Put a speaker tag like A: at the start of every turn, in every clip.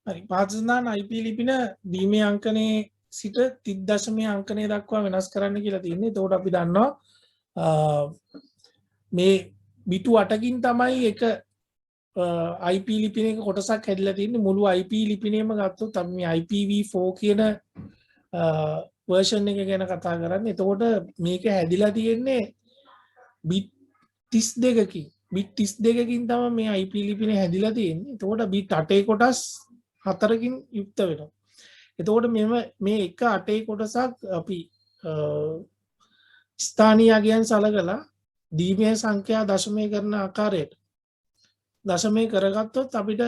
A: හරි 5 IP ලිපින දීමේ අංකනේ සිට 30 අංකනය දක්වා වෙනස් කරන්න කියලා තියෙන්නේ. එතකොට අපි දන්නවා මේ බිටු 8කින් තමයි එක IP ලිපිනයක කොටසක් හැදිලා තියෙන්නේ. මුළු IP ලිපිනයම ගත්තොත් අපි මේ IPv4 කියන version එක ගැන කතා කරන්නේ. එතකොට මේක හැදිලා තියෙන්නේ bit 32කින්. bit 32කින් තමයි මේ IP ලිපිනය හැදිලා තියෙන්නේ. එතකොට bit 8 කොටස් 4කින් යුක්ත වෙනවා. එතකොට මේ එක 8 කොටසක් අපි ස්ථානීය අගයන් සලකලා දීමේ සංඛ්‍යා දශමය කරන ආකාරයට දශමය කරගත්තොත් අපිට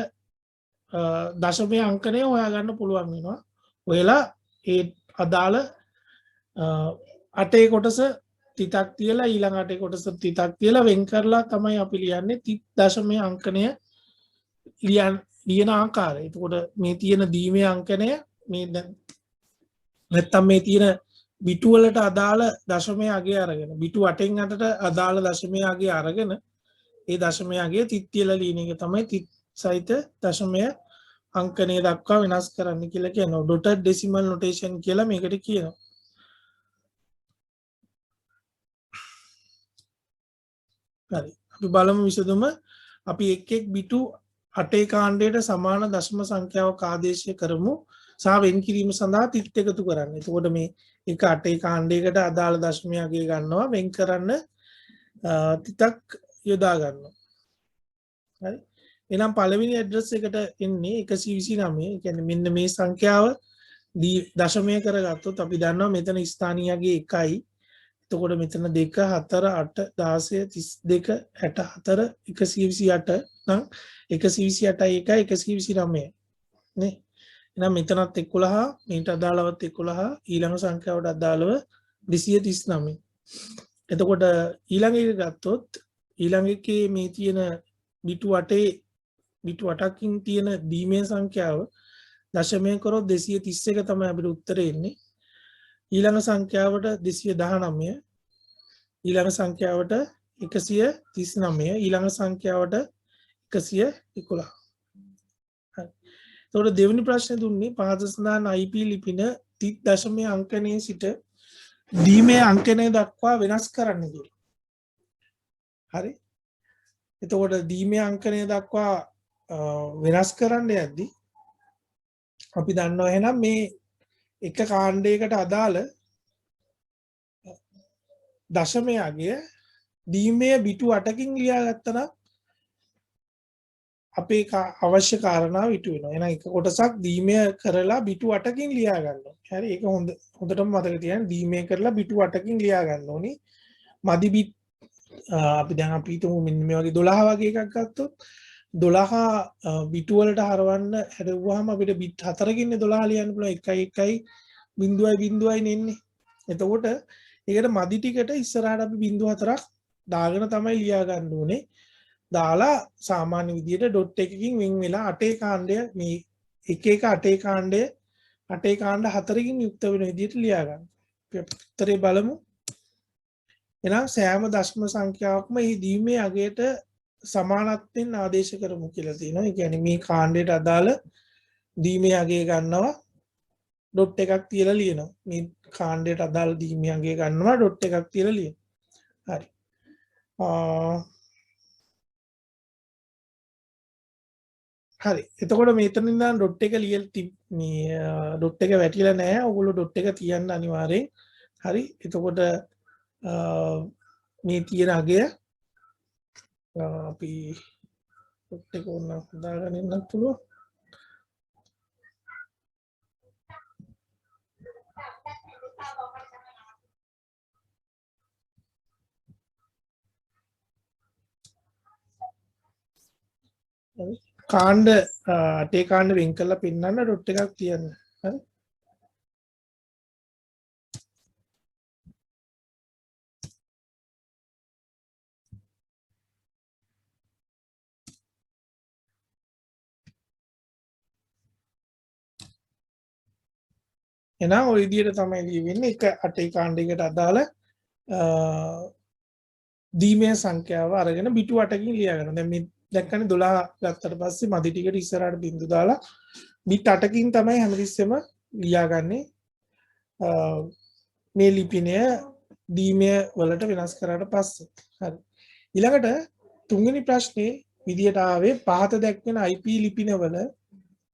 A: දශමයේ අංකණය හොයාගන්න පුළුවන් වෙනවා. ඔයලා ඒ අදාළ 8 කොටස තිතක් තියලා ඊළඟ 8 කොටස තිතක් තියලා වෙන් කරලා තමයි අපි ලියන්නේ 30 දශමයේ අංකණය ලියන ආකාරය. එතකොට මේ තියෙන දීමේ අංකණය මේ නැත්තම් මේ තියෙන බිටු වලට අදාළ දශමයේ අගය අරගෙන බිටු 8න් 8ට අදාළ දශමයේ අගය අරගෙන ඒ දශමයේ අගය තිත් තියලා ලියන එක තමයි තිත් සහිත දශමය අංකණය දක්වා වෙනස් කරන්න කියලා කියනවා. dotted decimal notation කියලා මේකට කියනවා. හරි. අපි බලමු විසඳුම. අපි එක් බිටු 8 කාණ්ඩයට සමාන දශම සංඛ්‍යාවක් ආදේශය කරමු සහ වෙන් කිරීම සඳහා තිත් එකතු කරන්න. එතකොට මේ එක 8 කාණ්ඩයකට අදාළ දශමය අගය ගන්නවා වෙන් කරන්න තිතක් යොදා ගන්නවා. හරි. එහෙනම් පළවෙනි ඇඩ්‍රස් එකට එන්නේ 129. ඒ කියන්නේ මෙන්න මේ සංඛ්‍යාව දශමය කරගත්තොත් අපි දන්නවා මෙතන ස්ථානීය අගය 1යි. එතකොට මෙතන 2 4 8 16 32 64 128 නම් 128යි 1යි 129යි නේ. එහෙනම් මෙතනත් 11 මේට අදාළවත් 11 ඊළඟ සංඛ්‍යාවට අදාළව 239. එතකොට ඊළඟ එක ගත්තොත් ඊළඟ එකේ මේ තියෙන බිටු 8කින් තියෙන දීමේ සංඛ්‍යාව දශමය කරොත් 231 තමයි අපිට උත්තරේ එන්නේ. ඊළඟ සංඛ්‍යාවට 219 ඊළඟ සංඛ්‍යාවට 139 ඊළඟ සංඛ්‍යාවට 111. හරි. එතකොට දෙවෙනි ප්‍රශ්නේ දුන්නේ පහත සඳහන් IP ලිපින 30 දශමයේ අංකණයේ සිට දීමේ අංකණය දක්වා වෙනස් කරන්න කියලා. හරි. එතකොට දීමේ අංකණය දක්වා වෙනස් කරන්න යද්දී අපි දන්නවා එහෙනම් මේ එක කාණ්ඩයකට අදාළ දශමය අගය දීමේ බිටු 8කින් ලියාගත්තා නම් අපේ අවශ්‍ය කාරණාව ඉටු වෙනවා. එහෙනම් එක කොටසක් දීමේ කරලා බිටු 8කින් ලියා ගන්නවා. හරි. ඒක හොඳටම මතක තියාගන්න. දීමේ කරලා බිටු 8කින් ලියා ගන්න ඕනි. මදි බිට් අපි දැන් අපි හිතමු මෙන්න මේ වගේ 12 වගේ එකක් ගත්තොත් 12 බිටු වලට හරවන්න හැදුවාම අපිට බිට් 4කින් 12 ලියන්න පුළුවන්. 1.0යි නෙන්නේ. එතකොට ඒකට මදි ටිකට ඉස්සරහට අපි 0.4ක් දාගෙන තමයි ලියා ගන්න ඕනේ. දාලා සාමාන්‍ය විදියට ඩොට් එකකින් වෙන් වෙලා 8 කාණ්ඩය මේ 8 කාණ්ඩය 8 කාණ්ඩ 4කින් යුක්ත වෙන විදියට ලියා ගන්න. අපි උත්තරේ බලමු. එහෙනම් සෑම දශම සංඛ්‍යාවක්ම මේ දීමේ අගයට සමානත්වයෙන් ආදේශ කරමු කියලා තියෙනවා. ඒ කියන්නේ මේ කාණ්ඩයට අදාළ දීමේ අගය ගන්නවා ඩොට් එකක් තියලා ලියනවා. මේ කාණ්ඩයට අදාළ දීමේ අගය ගන්නවා ඩොට් එකක් තියලා ලියනවා. හරි. හරි. එතකොට මෙතන ඉඳන් ඩොට් එක මේ ඩොට් එක වැටිලා නැහැ. ඔයගොල්ලෝ ඩොට් එක තියන්න අනිවාර්යෙන්. හරි. එතකොට මේ තියෙන අගය අපි ඩොට් එක ඕන දාගෙන ඉන්නත් පුළුවන්. කාණ්ඩ 8 කාණ්ඩ වෙන් කරලා පෙන්නන්න ඩොට් එකක් තියන්න. හරි. එහෙනම් ওই විදිහට තමයි ලියවෙන්නේ. එක 8 කාණ්ඩයකට අදාළ දීමේ සංඛ්‍යාව අරගෙන බිටු 8කින් ලියා ගන්න. දැන් මේ දැක්කනේ 12 ගත්තට පස්සේ මදි ටිකට ඉස්සරහට බිංදු දාලා බිට් 8කින් තමයි හැමතිස්සෙම ලියාගන්නේ මේ ලිපිනය දීමය වලට වෙනස් කරාට පස්සේ. හරි. ඊළඟට තුන්වෙනි ප්‍රශ්නේ විදියට ආවේ පහත දැක්වෙන IP ලිපිනවල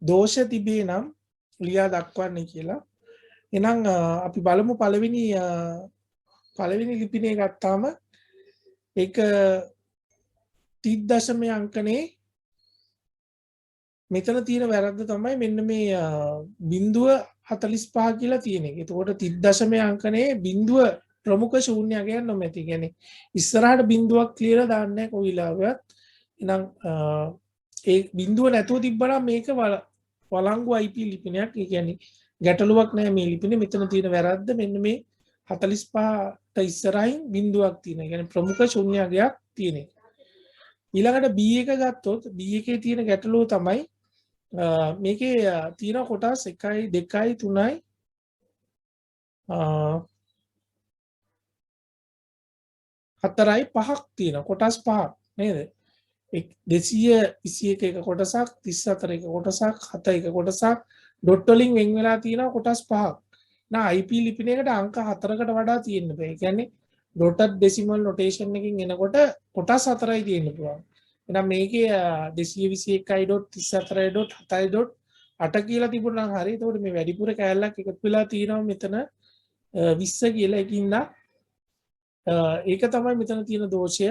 A: දෝෂ තිබේ නම් ලියා දක්වන්න කියලා. එහෙනම් අපි බලමු පළවෙනි ලිපිනේ ගත්තාම ඒක 30 අංකනේ මෙතන තියෙන වැරද්ද තමයි මෙන්න මේ බිඳුව 45 කියලා තියෙන එක. එතකොට 30 අංකනේ බිඳුව ප්‍රමුඛ ශූන්‍යයක් නොමැති. කියන්නේ ඉස්සරහට බිඳුවක් ක්ලියර් දාන්නේ කොයිලාවත්. එහෙනම් ඒ බිඳුව නැතුව තිබ්බනම් මේක වළංගු IP ලිපිනයක්. ඒ කියන්නේ ගැටලුවක් නැහැ මේ ලිපිනේ. මෙතන තියෙන වැරද්ද මෙන්න මේ 45ට ඉස්සරහින් බිඳුවක් තියෙන. ඒ කියන්නේ ප්‍රමුඛ ශූන්‍යයක් තියෙන එක. ඊළඟට B1 ගත්තොත් B1 තියෙන ගැටලුව තමයි මේකේ තියෙන කොටස් 1යි 2යි 3යි 4යි 5ක් තියෙන කොටස් 5ක් නේද? 221 එක කොටසක් 34 එක කොටසක් 7 එක කොටසක් ඩොට් වලින් වෙන් වෙලා තියෙන කොටස් 5ක්. නා IP ලිපිනයකට අංක 4කට වඩා තියෙන්න බෑ. ඒ කියන්නේ ඩොටඩ් ඩෙසිමල් නොටේෂන් එකකින් එනකොට කොටස් 4යි තියෙන්න පුළුවන්. එහෙනම් මේකේ 221.34.7.8 කියලා තිබුණා නම් හරි. ඒතකොට මේ වැඩිපුර කෑල්ලක් එකතු වෙලා තියෙනවා මෙතන 20 කියලා එකින්ද ඒක තමයි මෙතන තියෙන දෝෂය.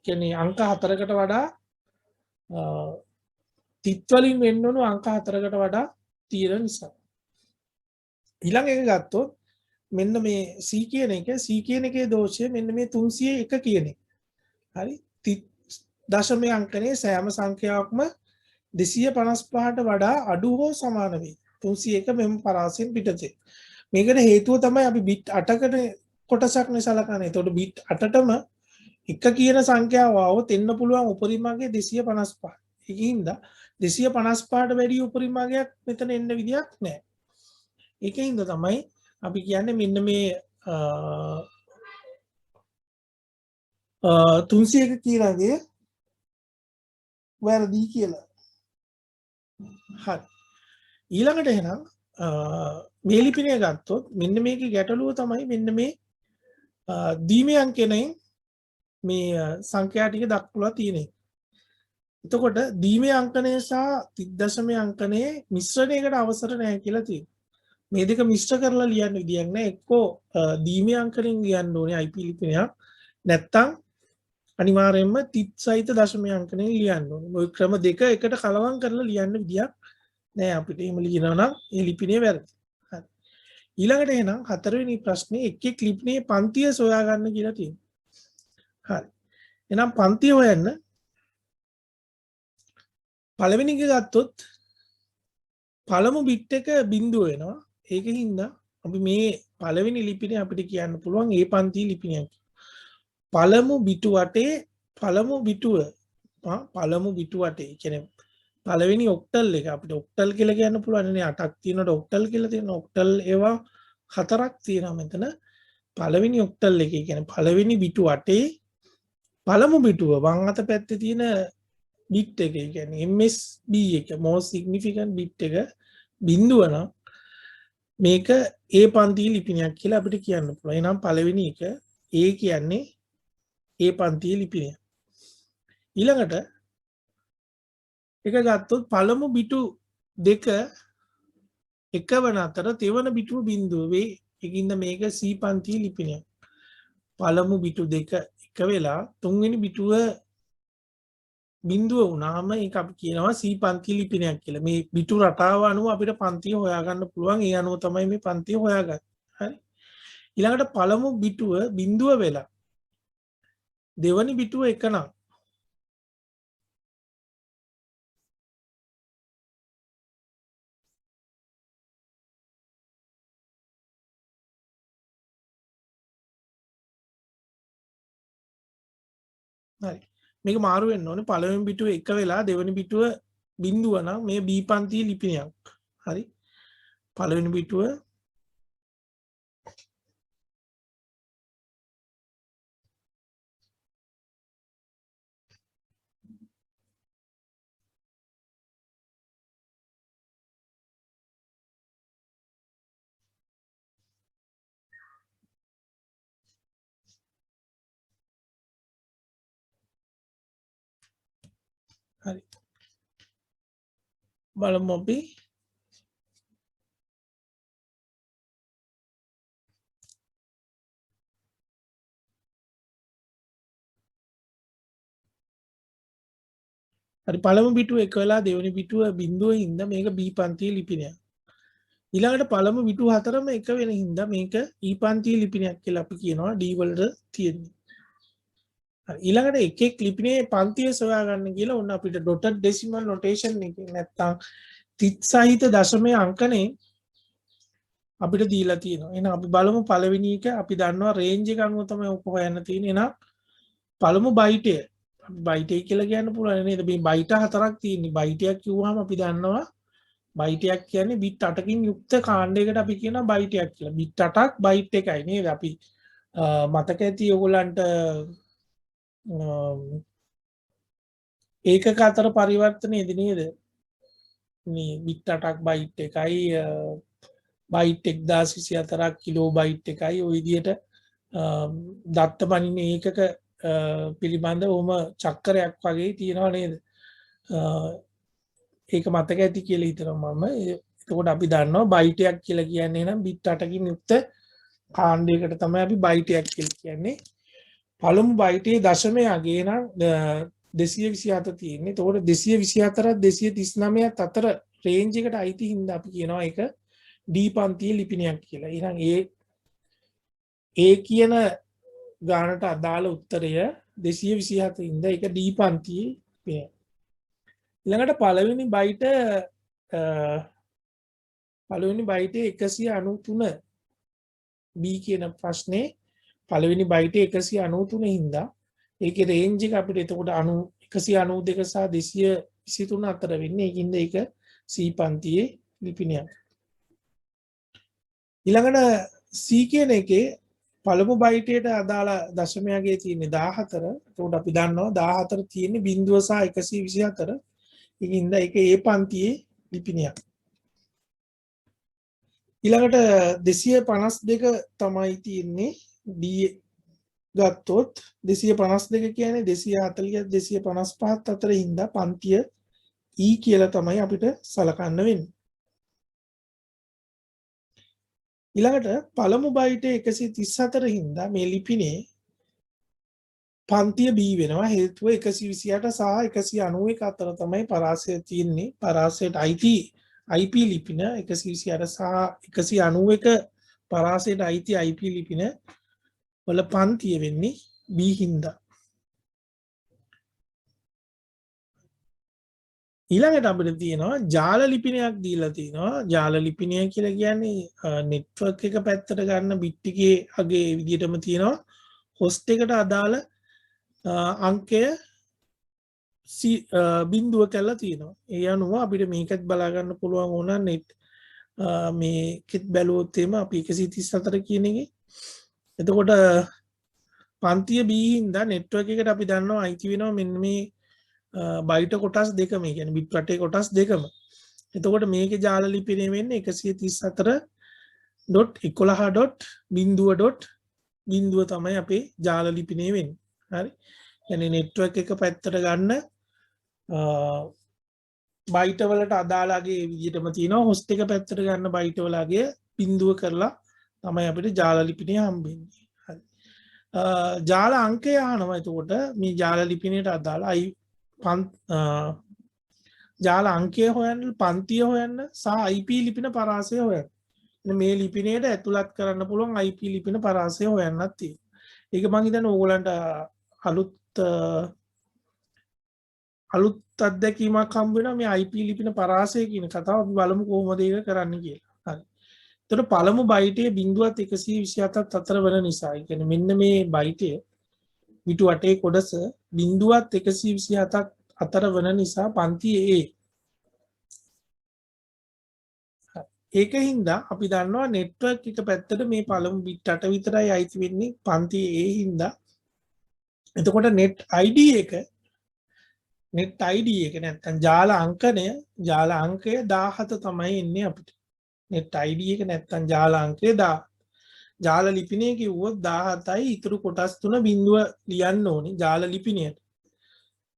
A: කියන්නේ අංක 4කට වඩා තිත් වලින් වෙන්න ඕන අංක 4කට වඩා තියෙන නිසා. ඊළඟ එක ගත්තොත් මෙන්න මේ C කියන එක C කියන එකේ දෝෂය මෙන්න මේ 301 කියන එක. හරි. දශමයේ අංකනේ සෑම සංඛ්‍යාවක්ම 255ට වඩා අඩු හෝ සමාන වේ. 301 මෙම පරාසයෙන් පිටතේ. මේකට හේතුව තමයි අපි බිට් 8කට කොටසක් සලකන්නේ. එතකොට බිට් 8ටම එක කියන සංඛ්‍යාව આવොත් එන්න පුළුවන් උපරිමගේ 255. ඒකින්ද 255ට වැඩි උපරිමගයක් මෙතන එන්න විදියක් නැහැ. ඒකින්ද තමයි අපි කියන්නේ මෙන්න මේ 301 කියලාගේ වැරදි කියලා. හරි. ඊළඟට එහෙනම් මේ ලිපිනය ගත්තොත් මෙන්න මේකේ ගැටලුව තමයි මෙන්න මේ දීමේ අංකයෙන් මේ සංඛ්‍යා ටික දක්වලා තියෙන්නේ. එතකොට දීමේ අංකණය සහ 30 අංකණයේ මිශ්‍රණයකට අවසර නැහැ කියලා තියෙනවා. මේ දෙක මිශ්‍ර කරලා ලියන්න විදියක් නැහැ. එක්කෝ දීමේ අංකණයෙන් ලියන්න ඕනේ IP ලිපිනයක්. නැත්තම් අනිවාර්යයෙන්ම තිත් සහිත දශමයේ අංකණයෙන් ලියන්න ඕනේ. ওই ක්‍රම දෙක එකට කලවම් කරලා ලියන්න විදියක් නෑ අපිට. එහෙම ලියනවා නම් ඒ ලිපිනේ වැරදි. හරි. ඊළඟට එහෙනම් හතරවෙනි ප්‍රශ්නේ එක් ලිපිනේ පන්තිය සොයා ගන්න කියලා තියෙනවා. හරි. එහෙනම් පන්තිය හොයන්න පළවෙනි එක ගත්තොත් පළමු බිට් එක බිඳුව වෙනවා. ඒකින්ද අපි මේ පළවෙනි ලිපිනේ අපිට කියන්න පුළුවන් ඒ පන්තිය ලිපිනයක්. පළමු බිටු වටේ පළමු බිටුව පළමු බිටු වටේ කියන්නේ පළවෙනි ඔක්ටල් එක අපිට ඔක්ටල් කියලා කියන්න පුළුවන් නේ 8ක් තියෙනකොට ඔක්ටල් කියලා තියෙනවා. ඔක්ටල් ඒවා 4ක් තියෙනවා මෙතන. පළවෙනි ඔක්ටල් එකේ කියන්නේ පළවෙනි බිටු වටේ පළමු බිටුව වම් අත පැත්තේ තියෙන බිට් එක කියන්නේ MSB එක most significant bit එක බිඳුව නම් මේක A පන්තිය ලිපිනයක් කියලා අපිට කියන්න පුළුවන්. එහෙනම් පළවෙනි එක A කියන්නේ A පන්තිය ලිපිනය. ඊළඟට එක ගත්තොත් පළමු බිටු දෙක එක වන අතර තෙවන බිටුව බිඳුව වේ. ඒකින්ද මේක C පන්තිය ලිපිනයක්. පළමු බිටු දෙක එක වෙලා තුන්වෙනි බිටුව බිඳුව වුණාම ඒක අපි කියනවා C පන්ති ලිපිනයක් කියලා. මේ බිටු රටාව අනුව අපිට පන්තිය හොයාගන්න පුළුවන්. ඒ අනුව තමයි මේ පන්තිය හොයාගන්නේ. හරි. ඊළඟට පළමු බිටුව බිඳුව වෙලා දෙවනි බිටුව එක නම් හරි. මේක මාරු වෙන්න ඕනේ. පළවෙනි බිටුව එක වෙලා දෙවනි බිටුව බිඳුව නම් මේ B පන්තිය ලිපිනයක්. හරි. පළවෙනි බිටුව හරි බලමු අපි හරි පළමු පිටුව එක වෙලා දෙවෙනි පිටුව බිඳුවේ හින්දා මේක B පන්තියේ ලිපිනයක්. ඊළඟට පළමු පිටුව හතරම එක වෙන හින්දා මේක E පන්තියේ ලිපිනයක් කියලා අපි කියනවා D වලට තියෙන්නේ. හරි ඊළඟට එක එක ලිපිනේ පන්තිය සොයා ගන්න කියලා ඔන්න අපිට dotted decimal notation එකකින් නැත්තම් තිත් සහිත දශමයේ අංකනේ අපිට දීලා තියෙනවා. එහෙනම් අපි බලමු පළවෙනි එක අපි දන්නවා රේන්ජ් එක අනුව තමයි ඔක හොයන්න තියෙන්නේ. එහෙනම් පළමු බයිටය බයිටය කියලා කියන්න පුළුවන් නේද? මේ බයිට හතරක් තියෙන්නේ. බයිටයක් කිව්වහම අපි දන්නවා බයිටයක් කියන්නේ බිට් 8කින් යුක්ත කාණ්ඩයකට අපි කියනවා බයිටයක් කියලා. බිට් 8ක් බයිට් එකයි නේද? අපි මතක ඇති ඔයගොල්ලන්ට ඒකක අතර පරිවර්තනයේදී නේද? මේ බිට් 8ක් බයිට් එකයි බයිට් 1024ක් කිලෝ බයිට් එකයි ඔය විදිහට දත්ත පනින ඒකක පිළිබඳ ඔහම චක්‍රයක් වගේ තියෙනවා නේද? ඒක මතක ඇති කියලා හිතනවා මම. එතකොට අපි දන්නවා බයිටයක් කියලා කියන්නේ නම් බිට් 8කින් යුක්ත කාණ්ඩයකට තමයි අපි බයිටයක් කියලා කියන්නේ. පළමු බයිටේ දශමයේ අගේ නම් 227 තියෙන්නේ. එතකොට 224ත් 239ත් අතර රේන්ජ් එකට අයිති හින්දා අපි කියනවා ඒක D පන්තියේ ලිපිනයක් කියලා. එහෙනම් ඒ කියන ගානට අදාළ උත්තරය 227 ඉඳලා ඒක D පන්තියේ ලිපිනය. ඊළඟට පළවෙනි බයිටේ 193 B කියන ප්‍රශ්නේ පළවෙනි බයිටේ 193 හින්දා ඒකේ රේන්ජ් එක අපිට එතකොට 192 සහ 223 අතර වෙන්නේ. ඒකින්ද ඒක C පන්තියේ ලිපිනයක්. ඊළඟට C කියන එකේ පළමු බයිටේට අදාළ දශමයගේ තියෙන්නේ 14. එතකොට අපි දන්නවා 14 තියෙන්නේ බිංදුව සහ 124. ඒකින්ද ඒක A පන්තියේ ලිපිනයක්. ඊළඟට 252 තමයි තියෙන්නේ D ගත්තොත් 252 කියන්නේ 240 255 අතර හින්දා පන්තිය E කියලා තමයි අපිට සලකන්න වෙන්නේ. ඊළඟට පළමු බයිටේ 134 හින්දා මේ ලිපිනේ පන්තිය B වෙනවා. හේතුව 128 සහ 191 අතර තමයි පරාසය තියෙන්නේ. පරාසයට අයිති IP ලිපින 128 සහ 191 පරාසයට අයිති IP ලිපින වල පන්තිය වෙන්නේ B හින්දා. ඊළඟට අපිට තියෙනවා ජාල ලිපිනයක් දීලා තියෙනවා. ජාල ලිපිනය කියලා කියන්නේ නෙට්වර්ක් එක පැත්තට ගන්න බිට් එකේ අගේ විදිහටම තියෙනවා. හොස්ට් එකට අදාළ අංකය බිඳුව කරලා තියෙනවා. ඒ අනුව අපිට මේකත් බලා ගන්න පුළුවන් වුණා නෙට් මේකෙත් බැලුවොත් එimhe අපි 134 කියන එකේ. එතකොට පන්තිය B හින්දා නෙට්වර්ක් එකට අපි දන්නවා අයිති වෙනවා මෙන්න මේ බයිට කොටස් දෙකම. ඒ කියන්නේ බිට් රටේ කොටස් දෙකම. එතකොට මේකේ ජාල ලිපිනය වෙන්නේ 134.11.0.0 තමයි අපේ ජාල ලිපිනය වෙන්නේ. හරි. يعني නෙට්වර්ක් එක පැත්තට ගන්න බයිට වලට අදාළගේ විදිහටම තියෙනවා. හොස්ට් එක පැත්තට ගන්න බයිට වලගේ බිඳුව කරලා තමයි අපිට ජාල ලිපිනය හම්බෙන්නේ. හරි. ජාල අංකය අහනවා. එතකොට මේ ජාල ලිපිනයට අදාළ ජාල අංකය හොයන්න, පන්තිය හොයන්න සහ IP ලිපින පරාසය හොයන්න. මේ ලිපිනයට ඇතුළත් කරන්න පුළුවන් IP ලිපින පරාසය හොයන්නත් තියෙනවා. ඒක මම හිතන්නේ ඕගොල්ලන්ට අලුත් අත්දැකීමක් හම්බ වෙනවා මේ IP ලිපින පරාසය කියන කතාව. අපි බලමු කොහොමද ඒක කරන්න කියලා. හරි. එතකොට පළමු බයිටේ 0.127ත් අතර වෙන නිසා, ඒ කියන්නේ මෙන්න මේ බයිටේ පිටු 8 කොටස 0.127ක් අතර වෙන නිසා පන්තිය A. ඒක හින්දා අපි දන්නවා නෙට්වර්ක් එක පැත්තට මේ පළමු බිට් 8 විතරයි අයිති වෙන්නේ පන්තිය A හින්දා. එතකොට net ID එක නැත්නම් ජාල අංකය 17 තමයි එන්නේ අපිට. net ID එක නැත්නම් ජාල අංකය 10. ජාල ලිපිනය කිව්වොත් 17යි ඉතුරු කොටස් තුන බිඳුව ලියන්න ඕනේ ජාල ලිපිනයට.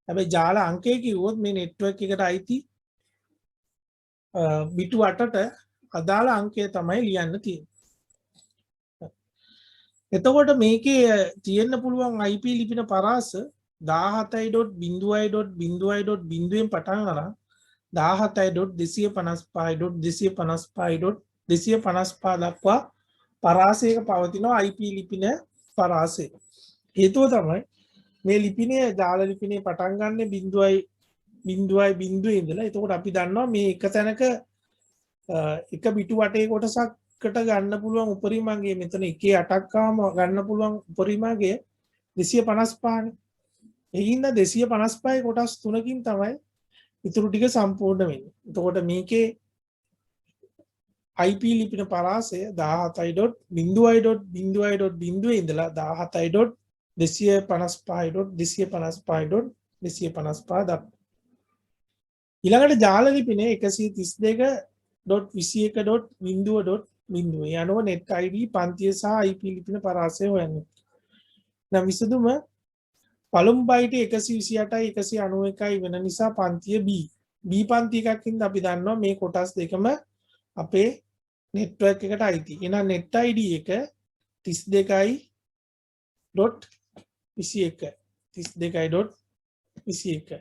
A: හැබැයි ජාල අංකය කිව්වොත් මේ නෙට්වර්ක් එකට අයිති බිටු 8ට අදාළ අංකය තමයි ලියන්න තියෙන්නේ. එතකොට මේකේ තියෙන්න පුළුවන් IP ලිපින පරාස 17.0.0.0ෙන් පටන් අරන් 17.255.255.255 දක්වා පරාසයක පවතිනවා IP ලිපින පරාසය. හේතුව තමයි මේ ලිපිනේ ජාල ලිපිනේ පටන් ගන්න 0.0 ඉඳලා. එතකොට අපි දන්නවා මේ එක තැනක එක බිටු 8 කොටසකට ගන්න පුළුවන් උපරිම අගය මෙතන 1.8ක් ආවම ගන්න පුළුවන් උපරිම අගය 255නේ. එහිඳ 255 කොටස් 3කින් තමයි ඉතුරු ටික සම්පූර්ණ වෙන්නේ. එතකොට මේකේ IP ලිපින පරාසය 17.0.0.0 ඉඳලා 17.255.255.255 දක්වා. ඊළඟට ජාල ලිපිනේ 132.21.0.0 යනුව net ID පන්තිය සහ IP ලිපින පරාසය හොයන්න. නම් විසඳුම පළමු බයිට් 128යි 191යි වෙන නිසා පන්තිය B. B පන්ති එකක් හින්දා අපි දන්නවා මේ කොටස් දෙකම අපේ නෙට්වර්ක් එකට අයිති. එහෙනම් net ID එක 32.21 32.21.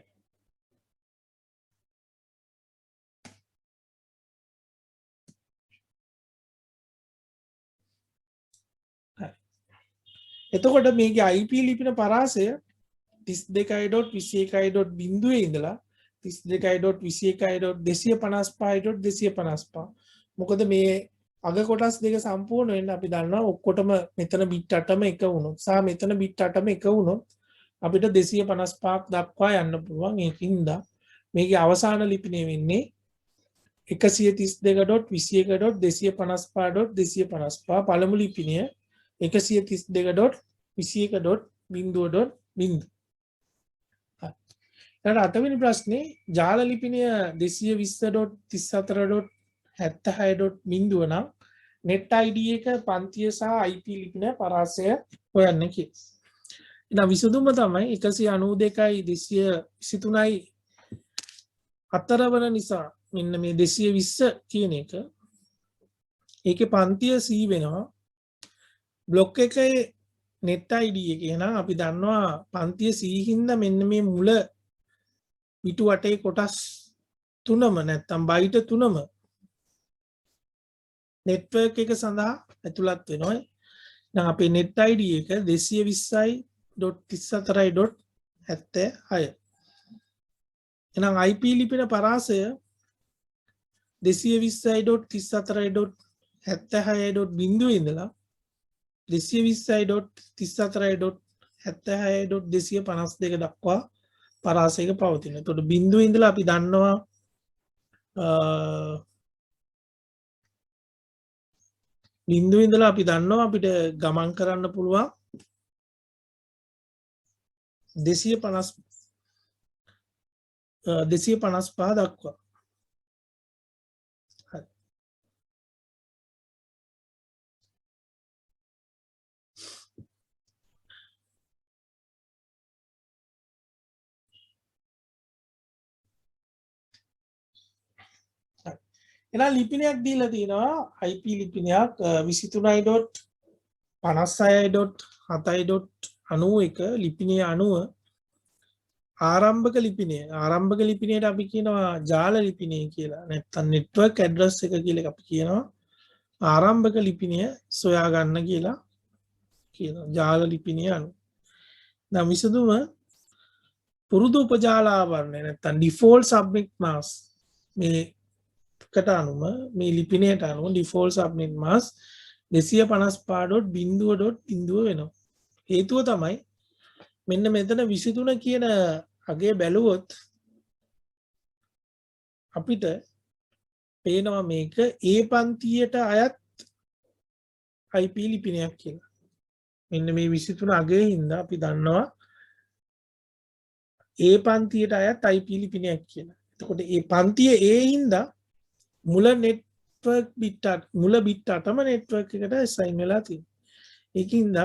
A: එතකොට මේකේ IP ලිපින පරාසය 32.21.0 ඉඳලා 32.21.255.255. මොකද මේ අග කොටස් දෙක සම්පූර්ණ වෙන්න අපි දන්නවා ඔක්කොටම මෙතන බිට් 8ම එක වුණොත් සහ මෙතන බිට් 8ම එක වුණොත් අපිට 255ක් දක්වා යන්න පුළුවන්. ඒකින්ද මේකේ අවසාන ලිපිනේ වෙන්නේ 132.21.255.255 පළමු ලිපිනය 132.21.0.0. ඊට අටවෙනි ප්‍රශ්නේ ජාල ලිපිනය 220.34.76.0 නම් net ID එක පන්තිය සහ IP ලිපින පරාසය හොයන්න කියලා. එහෙනම් විසඳුම තමයි 192.223යි අතර වන නිසා මෙන්න මේ 220 කියන එක ඒකේ පන්තිය C වෙනවා. බ්ලොක් එකේ net ID එක එහෙනම් අපි දන්නවා පන්තිය C හින්දා මෙන්න මේ මුල පිටු 8 කොටස් තුනම නැත්තම් බයිට තුනම නෙට්වර්ක් එක සඳහා ඇතුළත් වෙනවා. දැන් අපේ net ID එක 220.34.76. එහෙනම් IP ලිපින පරාසය 220.34.76.0 ඉඳලා 220.34.76.252 දක්වා පරාසයක පවතින. එතකොට බිඳුව ඉඳලා අපි දන්නවා බිඳුව ඉඳලා අපි දන්නවා අපිට ගමන් කරන්න පුළුවන් 255 දක්වා. හරි. එහෙනම් ලිපිනයක් දීලා තිනවා IP ලිපිනයක් 23.56.7.91 ලිපිනය අනුව ආරම්භක ලිපිනයට අපි කියනවා ජාල ලිපිනය කියලා. නැත්නම් නෙට්වර්ක් ඇඩ්‍රස් එක කියලා අපි කියනවා. ආරම්භක ලිපිනය සොයා ගන්න කියලා කියනවා ජාල ලිපිනය අනුව. දැන් විසඳුම පුරුදු උපජාලාවරණය නැත්නම් ඩිෆෝල්ට් සබ්නෙට් මාස්ක් මේ කට අනුව මේ ලිපිනයට අනුව ඩිෆෝල්ට් සබ්නෙට් මාස්ක් 255.0.0 වෙනවා. හේතුව තමයි මෙන්න මෙතන 23 කියන අගේ බැලුවොත් අපිට පේනවා මේක A පන්තියට අයත් IP ලිපිනයක් කියලා. මෙන්න මේ 23 අගේ හින්දා අපි දන්නවා A පන්තියට අයත් IP ලිපිනයක් කියලා. එතකොට මේ පන්තිය A හින්දා මුල නෙට්වර්ක් බිට් 8ම නෙට්වර්ක් එකට assign වෙලා තියෙනවා. ඒකින්ද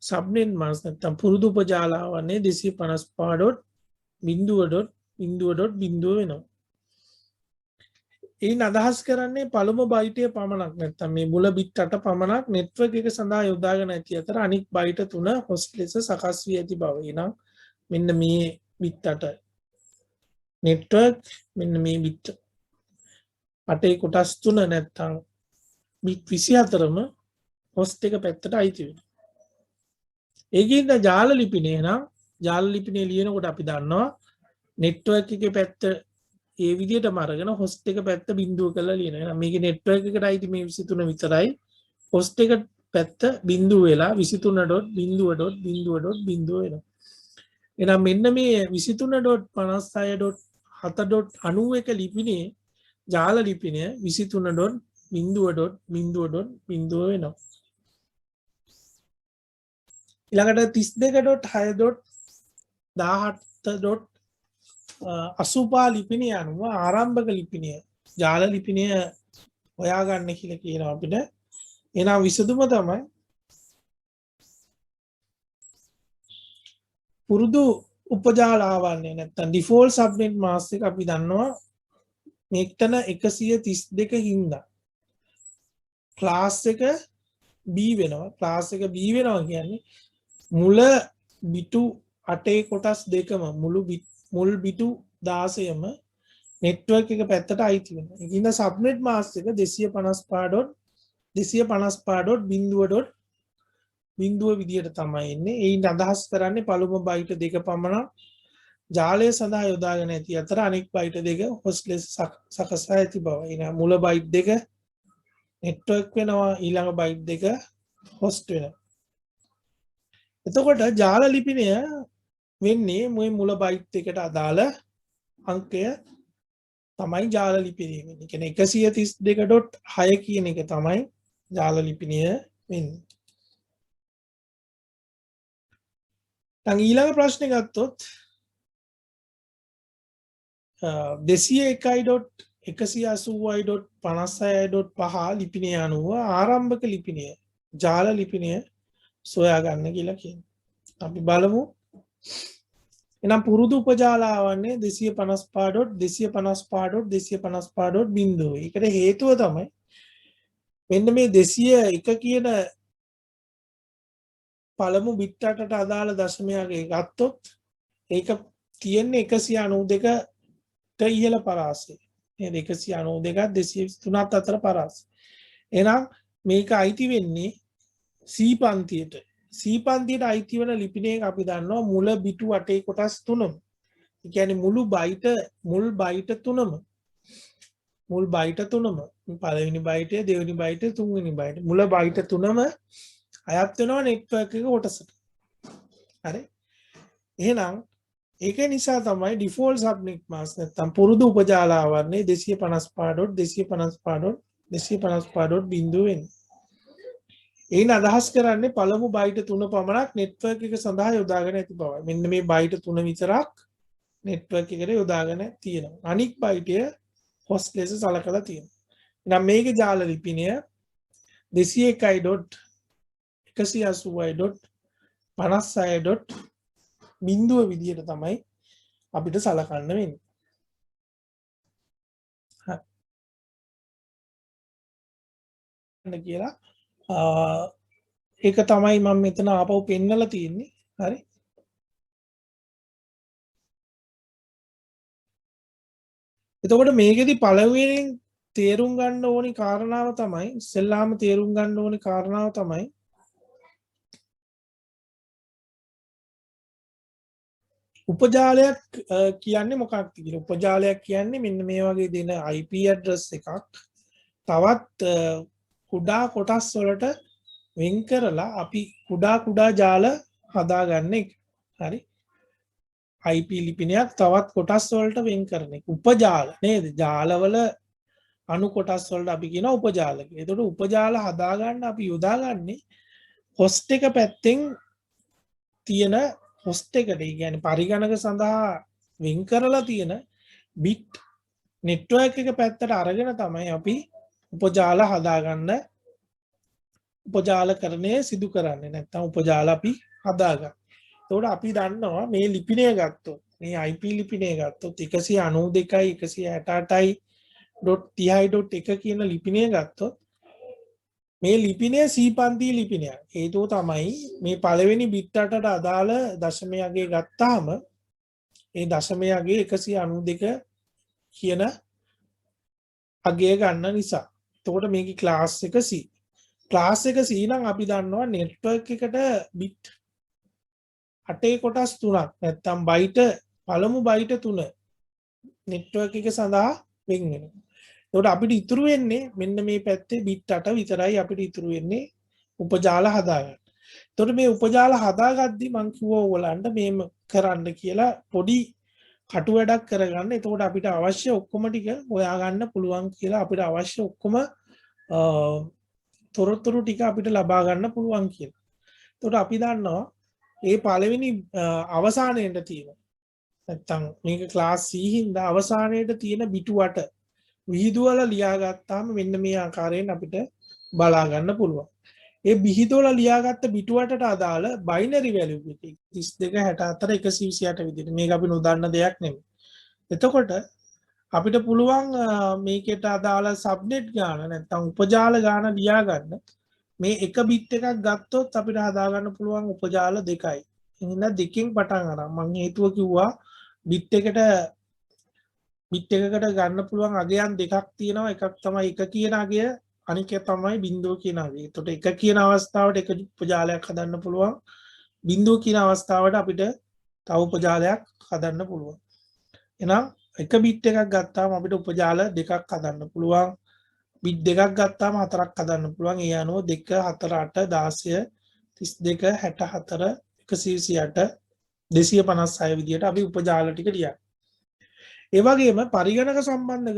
A: සබ්නෙට් මාස්ක් නැත්නම් පුරුදු උපජාලාවන්නේ 255.0 බිඳුව වෙනවා. ඒ අදහස් කරන්නේ පළමු බයිටය පමණක් නැත්තම් මේ මුල බිට් 8 පමණක් නෙට්වර්ක් එක සඳහා යොදාගෙන ඇති අතර අනික් බයිට 3 හොස්ට් ලෙස සකස් වී ඇති බව. එහෙනම් මෙන්න මේ බිට් 8 නෙට්වර්ක් මෙන්න මේ බිට් 8 කොටස් 3 නැත්තම් බිට් 24ම හොස්ට් එක පැත්තට අයිති වෙනවා. ඒකින්ද ජාල ලිපිනේ නම් ජාල ලිපිනේ ලියනකොට අපි දන්නවා නෙට්වර්ක් එකේ පැත්ත ඒ විදිහටම අරගෙන හොස්ට් එක පැත්ත බිඳුව කරලා ලියනවා. එහෙනම් මේකේ නෙට්වර්ක් එකට අයිති මේ 23 විතරයි. හොස්ට් එක පැත්ත බිඳුව වෙලා 23.0.0.0 වෙනවා. එහෙනම් මෙන්න මේ 23.56.7.91 ලිපිනේ ජාල ලිපිනය 23.0.0.0 වෙනවා. ඊළඟට 32.6.17.85 ලිපිනය අනුව ආරම්භක ලිපිනය ජාල ලිපිනය හොයාගන්න කියලා කියනවා අපිට. එහෙනම් විසඳුම තමයි පුරුදු උපජාලාවන්නේ නැත්තම් ඩිෆෝල්ට් සබ්නෙට් මාස්ක් එක අපි දන්නවා මේකටන 132 හින්දා ක්ලාස් එක B වෙනවා. ක්ලාස් එක B වෙනවා කියන්නේ මුල බිටු 8 කොටස් දෙකම මුල් බිටු 16ම නෙට්වර්ක් එක පැත්තට අයිති වෙනවා. ඒකින්ද සබ්නෙට් මාස්ක් එක 255.255.0.0 විදියට තමයි එන්නේ. ඒයින් අදහස් කරන්නේ පළමු බයිට 2 පමණක් ජාලය සඳහා යොදාගෙන ඇති අතර අනෙක් බයිට 2 හොස්ට් ලෙස සකසා ඇති බව. එහෙනම් මුල බයිට් 2 නෙට්වර්ක් වෙනවා, ඊළඟ බයිට් 2 හොස්ට් වෙනවා. එතකොට ජාල ලිපිනය වෙන්නේ මේ මුල බයිට් එකට අදාළ අංකය තමයි ජාල ලිපිනය වෙන්නේ. කියන්නේ 132.6 කියන එක තමයි ජාල ලිපිනය වෙන්නේ. දැන් ඊළඟ ප්‍රශ්නේ ගත්තොත් 201.180.56.5 ලිපිනය අනුව ආරම්භක ලිපිනය ජාල ලිපිනය සොයා ගන්න කියලා කියනවා. අපි බලමු. එහෙනම් පුරුදු උපජාලාවන්නේ 255.255.255.0. ඒකට හේතුව තමයි මෙන්න මේ 201 කියන පළමු බිට් 8ට අදාළ දශමයක ගත්තොත් ඒක තියෙන්නේ 192ට ඉහළ පරාසය. නේද? 192ත් 223ත් අතර පරාසය. එහෙනම් මේක අයිති වෙන්නේ C පන්තියට. C පන්තියට අයිති වෙන ලිපිනයක අපි දන්නවා මුල බිටු 8 කොටස් 3ම. ඒ කියන්නේ මුල් බයිට 3ම පළවෙනි බයිටය, දෙවෙනි බයිටය, තුන්වෙනි බයිටය මුල බයිට 3ම අයත් වෙනවා නෙට්වර්ක් එක කොටසට. හරි? එහෙනම් ඒක නිසා තමයි ඩිෆෝල්ට් සබ්නෙට් මාස්ක් නැත්නම් පුරුදු උපජාලාවන්නේ 255.255.255.0 වෙන්නේ. ඒන අදහස් කරන්නේ පළමු බයිට 3 පමණක් නෙට්වර්ක් එක සඳහා යොදාගෙන ඇති බවයි. මෙන්න මේ බයිට 3 විතරක් නෙට්වර්ක් එකට යොදාගෙන තියෙනවා. අනික් බයිටය හොස්ට් ලෙස සලකලා තියෙනවා. එහෙනම් මේකේ ජාල ලිපිනය 201.180.56.0 විදියට තමයි අපිට සලකන්න වෙන්නේ. හරි. කියලා ඒක තමයි මම මෙතන ආපහු පෙන්නලා තියෙන්නේ. හරි. එතකොට මේකෙදි පළවෙනියෙන් තේරුම් ගන්න ඕනි කාරණාව තමයි ඉස්සෙල්ලාම තේරුම් ගන්න ඕනි කාරණාව තමයි උපජාලයක් කියන්නේ මොකක්ද කියලා. උපජාලයක් කියන්නේ මෙන්න මේ වගේ දෙන IP address එකක් තවත් කුඩා කොටස් වලට වෙන් කරලා අපි කුඩා ජාල හදාගන්න එක. හරි. IP ලිපිනයක් තවත් කොටස් වලට වෙන් කරන එක. උපජාල නේද? ජාලවල අණු කොටස් වලට අපි කියන උපජාල කියලා. එතකොට උපජාල හදාගන්න අපි යොදාගන්නේ හොස්ට් එක පැත්තෙන් තියෙන හොස්ට් එකට, ඒ කියන්නේ පරිගණක සඳහා වෙන් කරලා තියෙන බිට් නෙට්වර්ක් එක පැත්තට අරගෙන තමයි අපි උපජාල හදාගන්න උපජාලකරණය සිදු කරන්නේ. නැත්නම් උපජාල අපි හදාගන්න. එතකොට අපි දන්නවා මේ ලිපිනය ගත්තොත් මේ IP ලිපිනය ගත්තොත් 192යි 168.30.1 කියන ලිපිනය ගත්තොත් මේ ලිපිනය C පන්ති ලිපිනයක්. හේතුව තමයි මේ පළවෙනි බිට් 8ට අදාළ දශමය අගය ගත්තාම ඒ දශමය අගය 192 කියන අගය ගන්න නිසා. එතකොට මේකේ ක්ලාස් එක C. ක්ලාස් එක C නම් අපි දන්නවා නෙට්වර්ක් එකට බිට් 8 කොටස් 3ක් නැත්නම් බයිට පළමු බයිට 3 නෙට්වර්ක් එක සඳහා වෙන් වෙනවා. එතකොට අපිට ඉතුරු වෙන්නේ මෙන්න මේ පැත්තේ බිට් 8 විතරයි අපිට ඉතුරු වෙන්නේ උපජාල හදාගන්න. එතකොට මේ උපජාල හදාගද්දි මම කිව්වා ඔයගලන්ට මේම කරන්න කියලා පොඩි කටු වැඩක් කරගන්න. එතකොට අපිට අවශ්‍ය ඔක්කොම ටික හොයාගන්න පුළුවන් කියලා අපිට අවශ්‍ය ඔක්කොම තොරතුරු ටික අපිට ලබා ගන්න පුළුවන් කියලා. එතකොට අපි දන්නවා ඒ පළවෙනි අවසානයේට තියෙන නැත්තම් මේක ක්ලාස් C හින්දා අවසානයේට තියෙන බිටු 8 විහිදුවල ලියාගත්තාම මෙන්න මේ ආකාරයෙන් අපිට බලා ගන්න පුළුවන්. ඒ විහිදුවල ලියාගත්ත බිටු 8ට අදාළ බයිනරි වැලියු එක 32 64 128 විදිහට මේක අපි නොදන්න දෙයක් නෙමෙයි. එතකොට අපිට පුළුවන් මේකට අදාළ සබ්නෙට් ගාන නැත්තම් උපජාල ගාන ලියා ගන්න. මේ එක බිට් එකක් ගත්තොත් අපිට හදා ගන්න පුළුවන් උපජාල දෙකයි. එහෙනම් දෙකෙන් පටන් අරන් මම හේතුව කිව්වා බිට් එකකට ගන්න පුළුවන් අගයන් දෙකක් තියෙනවා. එකක් තමයි 1 කියන අගය, අනික තමයි 0 කියන අගය. එතකොට 1 කියන අවස්ථාවට එක උපජාලයක් හදන්න පුළුවන්. 0 කියන අවස්ථාවට අපිට තව උපජාලයක් හදන්න පුළුවන්. එහෙනම් එක බිට් එකක් ගත්තාම අපිට උපජාල දෙකක් හදන්න පුළුවන්. බිට් දෙකක් ගත්තාම හතරක් හදන්න පුළුවන්. ඒ අනුව 2 4 8 16 32 64 128 256 විදිහට අපි උපජාල ටික ලියන්න. ඒ වගේම පරිගණක සම්බන්ධ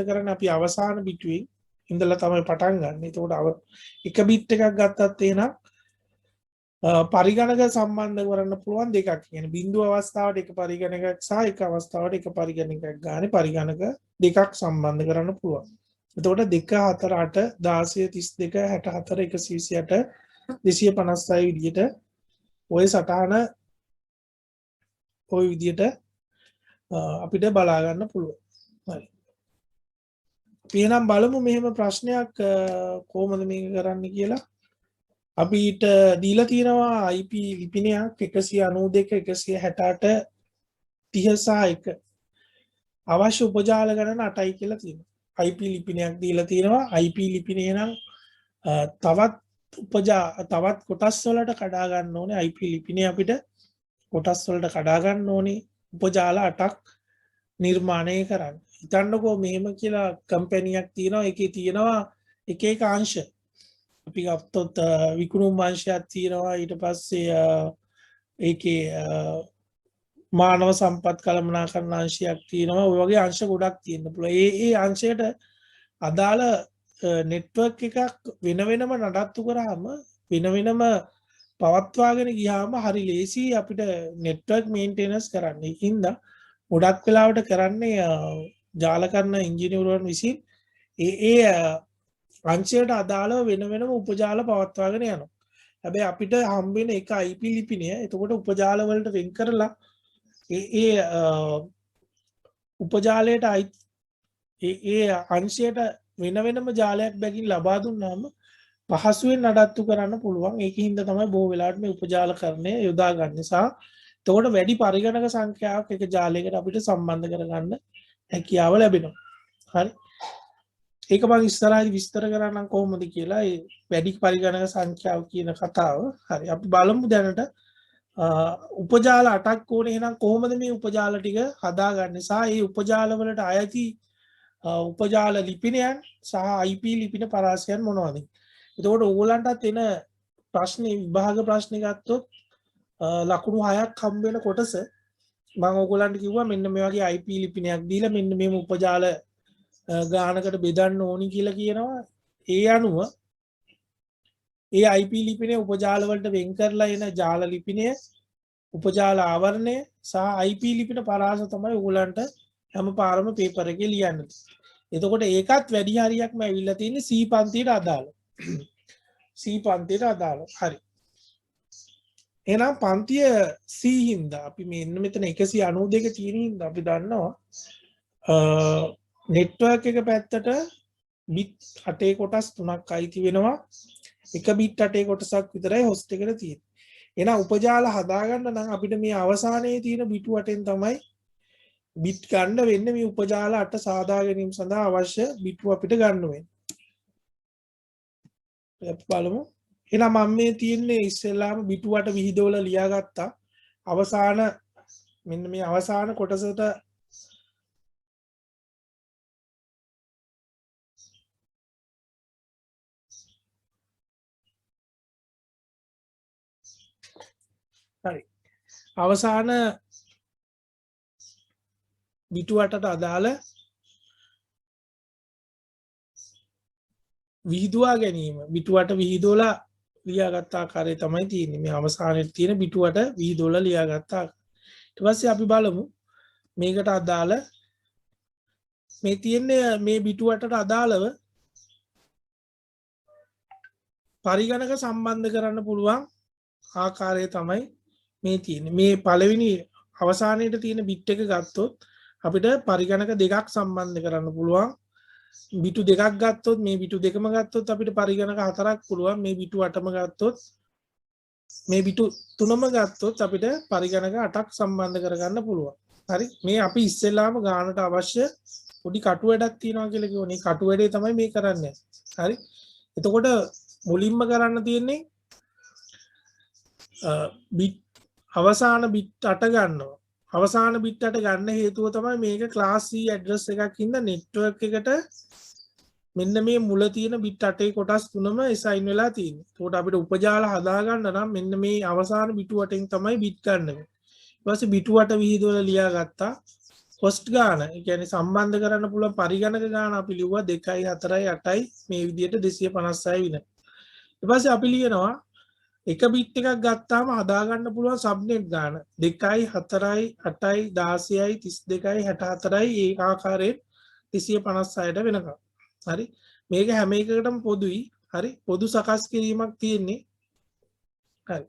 A: කරන්න අපි අවසාන බිටුවෙන් ඉඳලා තමයි පටන් ගන්න. ඒතකොට එක බිට් එකක් ගත්තත් එහෙනම් පරිගණක සම්බන්ධ කරන්න පුළුවන් දෙකක්. කියන්නේ බිඳුව අවස්ථාවට එක පරිගණකයක් සහ එක අවස්ථාවට එක පරිගණකයක් ගානේ පරිගණක දෙකක් සම්බන්ධ කරන්න පුළුවන්. එතකොට 2 4 8 16 32 64 128 256 විදිහට ওই සටහන ওই විදිහට අපිට බලා ගන්න පුළුවන්. හරි. අපි එහෙනම් බලමු මෙහෙම ප්‍රශ්නයක් කොහොමද මේක කරන්න කියලා. අපිට දීලා තියෙනවා IP ලිපිනයක් 192 168 30 අවශ්‍ය උපජාල ගණන 8යි කියලා තියෙනවා. IP ලිපිනයක් දීලා තියෙනවා. IP ලිපිනේ නම් තවත් කොටස් වලට කඩා ගන්න ඕනේ. IP ලිපිනේ අපිට කොටස් වලට කඩා ගන්න ඕනේ. උපජාල 8ක් නිර්මාණය කරන්න. හිතන්නකෝ මෙහෙම කියලා කම්පැනියක් තියෙනවා. ඒකේ තියෙනවා එක එක අංශ. අපි ගත්තොත් විකුණුම් අංශයක් තියෙනවා. ඊට පස්සේ ඒකේ මානව සම්පත් කළමනාකරන අංශයක් තියෙනවා. ඔය වගේ අංශ ගොඩක් තියෙන්න පුළුවන්. ඒ අංශයට අදාළ නෙට්වර්ක් එකක් වෙන වෙනම නඩත්තු කරාම වෙන වෙනම පවත්වාගෙන ගියාම හරි ලේසි අපිට නෙට්වර්ක් මේන්ටේනන්ස් කරන්න. ඒකින්ද ගොඩක් වෙලාවට කරන්නේ ජාල කරන ඉංජිනේරුවන් විසින් ඒ අංශයට අදාළව වෙන වෙනම උපජාල පවත්වාගෙන යනවා. හැබැයි අපිට හම්බ වෙන එක IP ලිපිනය. එතකොට උපජාල වලට වෙන් කරලා ඒ උපජාලයට ඒ අංශයට වෙන වෙනම ජාලයක් බැගින් ලබා දුන්නාම පහසුවෙන් නඩත්තු කරන්න පුළුවන්. ඒකින්ද තමයි බොහෝ වෙලාවට මේ උපජාලකරණය යොදා ගන්න නිසා. එතකොට වැඩි පරිගණක සංඛ්‍යාවක් එක ජාලයකට අපිට සම්බන්ධ කරගන්න හැකියාව ලැබෙනවා. හරි. ඒක මම ඉස්සරහදී විස්තර කරන්නම් කොහොමද කියලා. ඒ වැඩි පරිගණක සංඛ්‍යාව කියන කතාව. හරි. අපි බලමු දැනට උපජාල 8ක් ඕනේ. එහෙනම් කොහොමද මේ උපජාල ටික හදාගන්නේ සහ මේ උපජාල වලට අයති උපජාල ලිපිනයන් සහ IP ලිපින පරාසයන් මොනවද? එතකොට ඕගොල්ලන්ටත් එන ප්‍රශ්නේ විභාග ප්‍රශ්නේ ගත්තොත් ලකුණු 6ක් හම්බ වෙන කොටස මම ඕගොල්ලන්ට කිව්වා මෙන්න මේ වගේ IP ලිපිනයක් දීලා මෙන්න මේම උපජාල ගානකට බෙදන්න ඕනි කියලා කියනවා. ඒ අනුව ඒ IP ලිපිනේ උපජාල වලට වෙන් කරලා එන ජාල ලිපිනය, උපජාල ආවරණය සහ IP ලිපින පරාස තමයි ඕගොල්ලන්ට හැම පාරම පේපර් එකේ ලියන්න. එතකොට ඒකත් වැඩි හරියක්ම ඇවිල්ලා තියෙන්නේ C පන්තියට අදාළ. C පන්තියට අදාළ. හරි. එහෙනම් පන්තිය C හින්දා අපි මෙන්න මෙතන 192 තියෙන හින්දා අපි දන්නවා නෙට්වර්ක් එක පැත්තට බිට් 8 කොටස් 3ක් අයිති වෙනවා. එක බිට් 8 කොටසක් විතරයි හොස්ට් එකට තියෙන්නේ. එහෙනම් උපජාල හදාගන්න නම් අපිට මේ අවසානයේ තියෙන බිටු 8න් තමයි බිට් ගන්න වෙන්නේ. මේ උපජාල 8 සාදා ගැනීම සඳහා අවශ්‍ය බිටු අපිට ගන්න වෙන්නේ. අපි බලමු. එහෙනම් මම මේ තියෙන්නේ ඉස්සෙල්ලාම බිටු 8 විහිදවලා ලියාගත්තා. අවසාන මෙන්න මේ අවසාන කොටසට හරි. අවසාන බිටු 8ට අදාළ විහිදුවා ගැනීම බිටු 8 විහිදුවලා ලියාගත් ආකාරය තමයි තියෙන්නේ. මේ අවසානයේ තියෙන බිටු 8 විහිදුවලා ලියාගත් ආකාරය. ඊට පස්සේ අපි බලමු මේකට අදාළ මේ තියෙන්නේ මේ බිටු 8ට අදාළව පරිගණක සම්බන්ධ කරන්න පුළුවන් ආකාරය තමයි මේ තියෙන්නේ. මේ පළවෙනි අවසානයේට තියෙන බිට් එක ගත්තොත් අපිට පරිගණක දෙකක් සම්බන්ධ කරන්න පුළුවන්. බිටු දෙකක් ගත්තොත් මේ බිටු දෙකම ගත්තොත් අපිට පරිගණක හතරක් පුළුවන්. මේ බිටු 8ම ගත්තොත් මේ බිටු 3ම ගත්තොත් අපිට පරිගණක 8ක් සම්බන්ධ කරගන්න පුළුවන්. හරි. මේ අපි ඉස්සෙල්ලාම ගානට අවශ්‍ය පොඩි කටු වැඩක් තියෙනවා කියලා කිව්වනේ. කටු වැඩේ තමයි මේ කරන්නේ. හරි. එතකොට මුලින්ම කරන්න තියෙන්නේ බිට් අවසාන බිට් 8 ගන්නවා. අවසාන බිට් 8 ගන්න හේතුව තමයි මේක ක්ලාස් C ඇඩ්‍රස් එකක් හින්දා නෙට්වර්ක් එකට මෙන්න මේ මුල තියෙන බිට් 8 කොටස් තුනම assign වෙලා තියෙන්නේ. ඒකට අපිට උපජාල හදා ගන්න නම් මෙන්න මේ අවසාන බිටු 8න් තමයි බිට් ගන්න වෙන්නේ. ඊට පස්සේ බිටු 8 විහිදුවලා ලියා ගත්තා. හොස්ට් ගාන, ඒ කියන්නේ සම්බන්ධ කරන්න පුළුවන් පරිගණක ගාන අපි ලිව්වා 2යි 4යි 8යි මේ විදිහට 256 වින. ඊට පස්සේ අපි ලියනවා එක බිට් එකක් ගත්තාම හදාගන්න පුළුවන් සබ්නෙට් ගාන 2යි 4යි 8යි 16යි 32යි 64යි ඒ ආකාරයෙන් 256ට වෙනකම්. හරි. මේක හැම එකකටම පොදුයි. හරි. පොදු සකස් කිරීමක් තියෙන්නේ. හරි.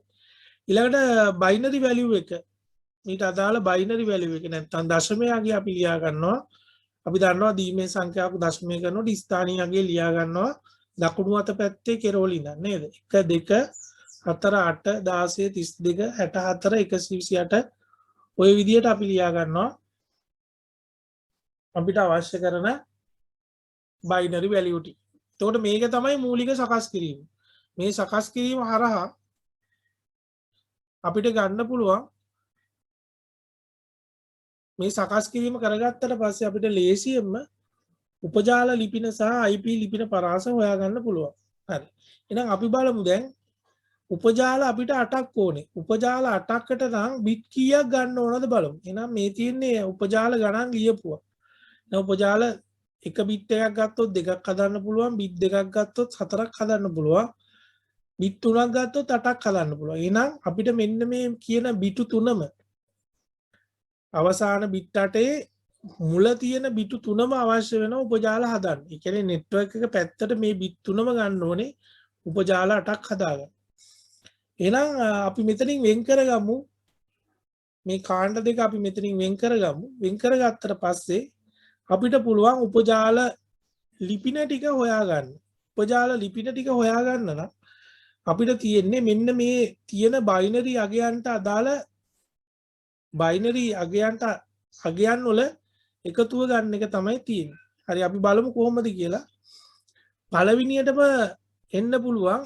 A: ඊළඟට බයිනරි වැලියු එක ඊට අදාළ බයිනරි වැලියු එක නැත්නම් දශමයගේ අපි ලියා ගන්නවා. අපි දන්නවා දීමේ සංඛ්‍යාවක දශමය කරනකොට ස්ථානීයගේ ලියා ගන්නවා දකුණු අත පැත්තේ කෙරවල ඉඳන් නේද? 1 2 4 8 16 32 64 128 ඔය විදිහට අපි ලියා ගන්නවා අපිට අවශ්‍ය කරන බයිනරි වැලියු ටික. එතකොට මේක තමයි මූලික සකස් කිරීම. මේ සකස් කිරීම හරහා අපිට ගන්න පුළුවන් මේ සකස් කිරීම කරගත්තට පස්සේ අපිට ලේසියෙන්ම උපජාල ලිපින සහ IP ලිපින පරාස හොයාගන්න පුළුවන්. හරි. එහෙනම් අපි බලමු දැන් උපජාල අපිට 8ක් ඕනේ. උපජාල 8කට නම් බිට් කීයක් ගන්න ඕනද බලමු. එහෙනම් මේ තියෙන්නේ උපජාල ගණන් ලියපුවා. දැන් උපජාල එක බිට් එකක් ගත්තොත් දෙකක් හදන්න පුළුවන්. බිට් දෙකක් ගත්තොත් හතරක් හදන්න පුළුවන්. බිට් තුනක් ගත්තොත් 8ක් හදන්න පුළුවන්. එහෙනම් අපිට මෙන්න මේ කියන බිටු තුනම අවසාන බිට් 8 මුල තියෙන බිටු තුනම අවශ්‍ය වෙන උපජාල හදන්න. ඒ කියන්නේ නෙට්වර්ක් එක පැත්තට මේ බිට් තුනම ගන්න ඕනේ උපජාල 8ක් හදාගන්න. එහෙනම් අපි මෙතනින් වෙන් කරගමු මේ කාණ්ඩ දෙක අපි මෙතනින් වෙන් කරගමු. වෙන් කරගත්තට පස්සේ අපිට පුළුවන් උපජාල ලිපින ටික හොයාගන්න. උපජාල ලිපින ටික හොයාගන්න නම් අපිට තියෙන්නේ මෙන්න මේ තියෙන බයිනරි අගයන්ට අදාළ බයිනරි අගයන් වල එකතුව ගන්න එක තමයි තියෙන්නේ. හරි අපි බලමු කොහොමද කියලා. පළවෙනියටම එන්න පුළුවන්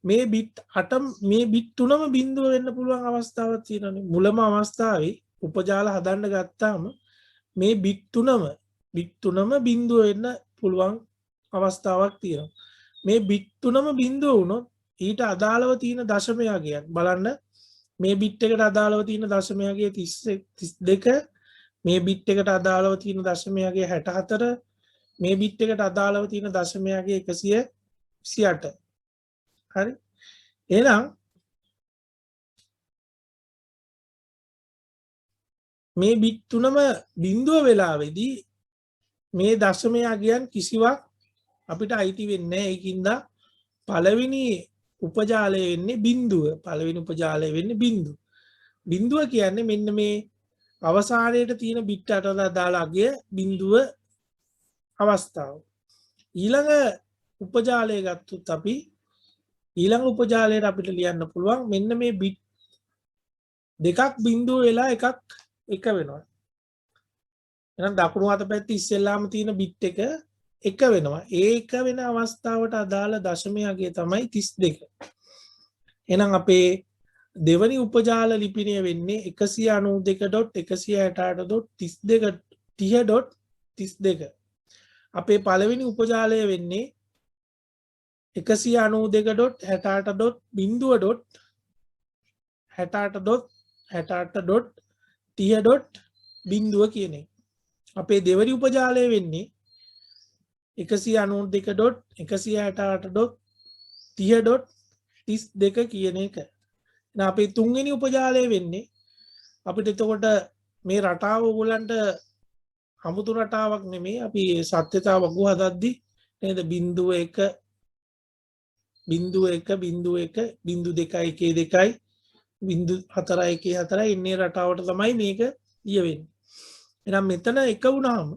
A: මේ බිට් 8 මේ බිට් 3ම බිඳුව වෙන්න පුළුවන් අවස්ථාවක් තියෙනවානේ. මුලම අවස්ථාවේ උපජාල හදන්න ගත්තාම මේ බිට් 3ම බිඳුව වෙන්න පුළුවන් අවස්ථාවක් තියෙනවා. මේ බිට් 3ම බිඳුව වුණොත් ඊට අදාළව තියෙන දශමය අගයන් බලන්න. මේ බිට් එකට අදාළව තියෙන දශමය අගය 32, මේ බිට් එකට අදාළව තියෙන දශමය අගය 64, මේ බිට් එකට අදාළව තියෙන දශමය අගය 128. හරි. එහෙනම් මේ බිට් තුනම බිඳුව වෙලාවේදී මේ දශමය අගයන් කිසිවක් අපිට අයිති වෙන්නේ නැහැ. ඒකින්ද පළවෙනි උපජාලය වෙන්නේ බිඳුව. පළවෙනි උපජාලය වෙන්නේ බිඳුව. බිඳුව කියන්නේ මෙන්න මේ අවසානයේට තියෙන බිට් අටට දාලා අගය බිඳුව අවස්ථාව. ඊළඟ උපජාලය ගත්තොත් අපි ඊළඟ උපජාලයට අපිට ලියන්න පුළුවන් මෙන්න මේ බිට් දෙකක් බිඳුව වෙලා එකක් එක වෙනවා. එහෙනම් දකුණු අත පැත්තේ ඉස්සෙල්ලාම තියෙන බිට් එක වෙනවා. ඒ එක වෙන අවස්ථාවට අදාළ දශමය අගය තමයි 32. එහෙනම් අපේ දෙවනි උපජාල ලිපිනය වෙන්නේ 192.68.32.30.32. අපේ පළවෙනි උපජාලය වෙන්නේ 192.68.68.30.30 කියන එක. අපේ දෙවනි උපජාලය වෙන්නේ 192.168.30.32 කියන එක. එහෙනම් අපේ තුන්වෙනි උපජාලය වෙන්නේ අපිට එතකොට මේ රටාව ඕගලන්ට අමුතු රටාවක් නෙමෙයි අපි සත්‍යතාව වගු හදද්දි නේද 0.1 0.1 0.2 ඉන්නේ රටාවට තමයි මේක ඊය වෙන්නේ. එහෙනම් මෙතන එක වුණාම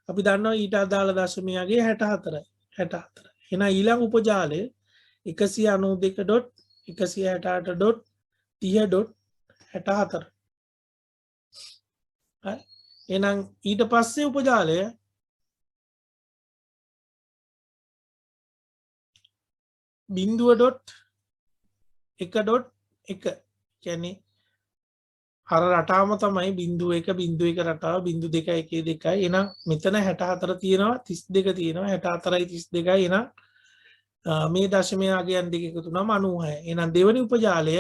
A: අපි දන්නවා ඊට අදාළ දශමයගේ 64යි 64. එහෙනම් ඊළඟ උපජාලය 192.168.30.64. හරි. එහෙනම් ඊට පස්සේ උපජාලය 0.1.1 කියන්නේ අර රටාවම තමයි 0.1 රටාව 0.2 එහෙනම් මෙතන 64 තියෙනවා 32 තියෙනවා 64යි 32යි එහෙනම් මේ දශමය අගයන් දෙක එකතු වුණාම 96. එහෙනම් දෙවෙනි උපජාලය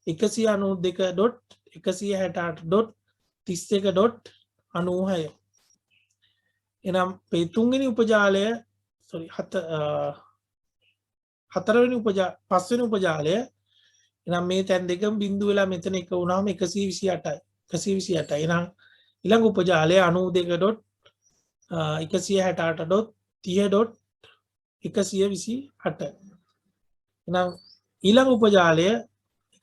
A: 192.168.31.96. එහෙනම් මේ තුන්වෙනි උපජාලය පස්වෙනි උපජාලය එහෙනම් මේ තැන් දෙකම බිඳු වෙලා මෙතන එක වුණාම 128යි 128. එහෙනම් ඊළඟ උපජාලය 92.168.30.128. එහෙනම් ඊළඟ උපජාලය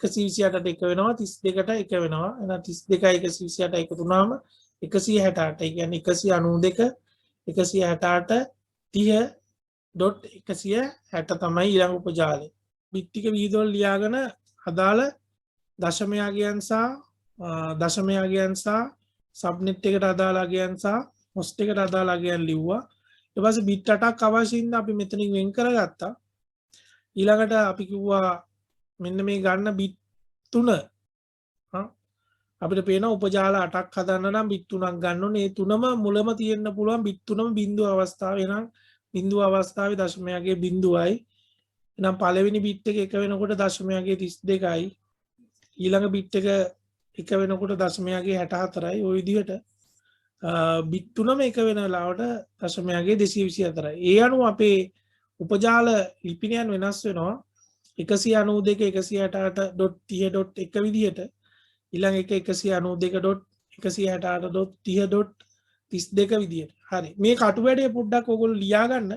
A: 128ට එක වෙනවා 32ට එක වෙනවා. එහෙනම් 32යි 128යි එකතු වුණාම 168. ඒ කියන්නේ 192 168 30.160 තමයි ඊළඟ උපජාලය. බිට් ටික විහිදුවල ලියාගෙන අදාළ දශමය අගයන් සහ සබ්නෙට් එකට අදාළ අගයන් සහ හොස්ට් එකට අදාළ අගයන් ලිව්වා. ඊට පස්සේ බිට් 8ක් අවශ්‍යින්ද අපි මෙතනින් වෙන් කරගත්තා. ඊළඟට අපි කිව්වා මෙන්න මේ ගන්න බිට් 3 අපිට පේනවා උපජාල 8ක් හදන්න නම් බිට් 3ක් ගන්න ඕනේ. ඒ තුනම මුලම තියෙන්න පුළුවන් බිට් 3ම බිඳුව අවස්ථාවේ. එහෙනම් බිඳුව අවස්ථාවේ දශමයගේ බිඳුවයි. එහෙනම් පළවෙනි බිට් එක වෙනකොට දශමයගේ 32යි. ඊළඟ බිට් එක වෙනකොට දශමයගේ 64යි. ওই විදිහට බිට් තුනම එක වෙන වෙලාවට දශමයගේ 224යි. ඒ අනුව අපේ උපජාල ලිපිනයන් වෙනස් වෙනවා 192.168.30.1 විදිහට. ඊළඟ එක 192.168.30.32 විදිහට. හරි. මේ කටු වැඩේ පොඩ්ඩක් ඔයගොල්ලෝ ලියා ගන්න.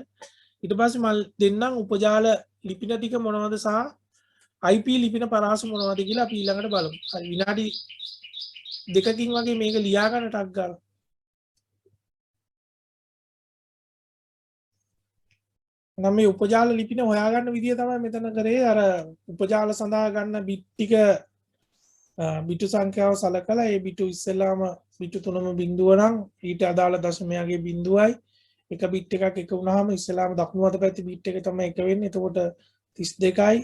A: ඊට පස්සේ මම දෙන්නම් උපජාල ලිපින ටික මොනවද සහ IP ලිපින පරාස මොනවද කියලා අපි ඊළඟට බලමු. හරි. විනාඩි දෙකකින් වගේ මේක ලියා ගන්න ටක් ගාලා. නම් මේ උපජාල ලිපින හොයාගන්න විදිය තමයි මෙතන කරේ. අර උපජාල සඳහා ගන්න බිට් ටික බිටු සංඛ්‍යාව සලකලා ඒ බිටු ඉස්සෙල්ලාම බිටු තුනම බිඳුව නම් ඊට අදාළ දශමයගේ බිඳුවයි එක බිට් එකක් එක වුණාම ඉස්සෙල්ලාම දකුණු අත පැත්තේ බිට් එක තමයි එක වෙන්නේ. එතකොට 32යි